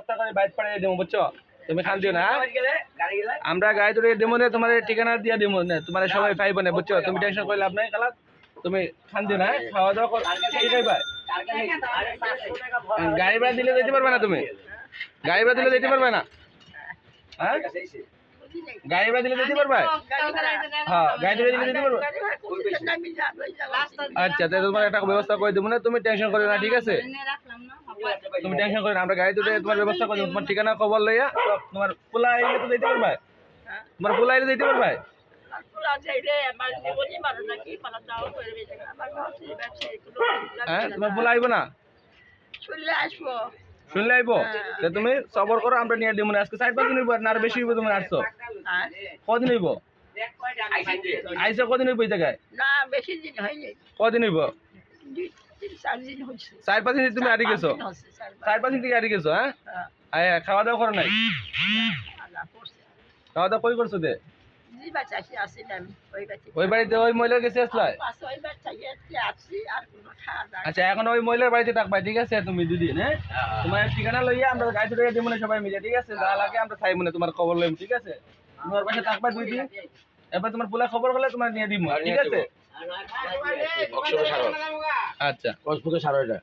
ব্যবস্থা করে বাইক পাঠিয়ে দেবো বুঝছো তুমি খান দিও না আমরা গাড়ি ধরে দেবো না তোমার ঠিকানা দিয়ে দেবো না তোমার সবাই পাইবো না বুঝছো তুমি টেনশন করে লাভ নাই কালা তুমি খান দিও না খাওয়া দাওয়া কি খাইবা গাড়ি ভাড়া দিলে যেতে পারবে না তুমি গাড়ি ভাড়া দিলে যেতে পারবে না হ্যাঁ গাড়ি ভাড়া দিলে যেতে পারবে হ্যাঁ গাড়ি দিলে যেতে পারবে আচ্ছা তাহলে তোমার একটা ব্যবস্থা করে দেবো না তুমি টেনশন করো না ঠিক আছে তুমি টেনশন করো না আমরা গাড়ি তুলে তোমার ব্যবস্থা করে দেবো তোমার ঠিকানা খবর লইয়া তোমার পোলা আইলে তো যেতে পারবে তোমার পোলা আইলে যেতে পারবে হ্যাঁ তোমার পোলা আইব না শুনলে আইব তুমি সবর করো আমরা নিয়ে দেবো না আজকে 4-5 দিন হইব না আর বেশি হইব তুমি আসছো কদিন হইব আইসা কদিন হইব এই জায়গায় না বেশি দিন হয়নি কদিন হইব 4 দিন হচ্ছে 4-5 দিন তুমি আড়ি গেছো 4-5 দিন থেকে আড়ি গেছো হ্যাঁ খাওয়া দাওয়া করো নাই খাওয়া দাওয়া কই করছো দে ওই বাড়িতে ওই মহিলার কাছে আসলাই আচ্ছা এখন ওই মহিলার বাড়িতে থাকবা ঠিক আছে তুমি দুদিন হ্যাঁ তোমার ঠিকানা লইয়া আমরা গাড়ি ধরে দেবো না সবাই মিলে ঠিক আছে যা লাগে আমরা চাইবো না তোমার খবর লইম ঠিক আছে তোমার পাশে থাকবা 2 দিন এবার তোমার পোলা খবর হলে তোমার নিয়ে দিব ঠিক আছে আচ্ছা 10 সাড়ে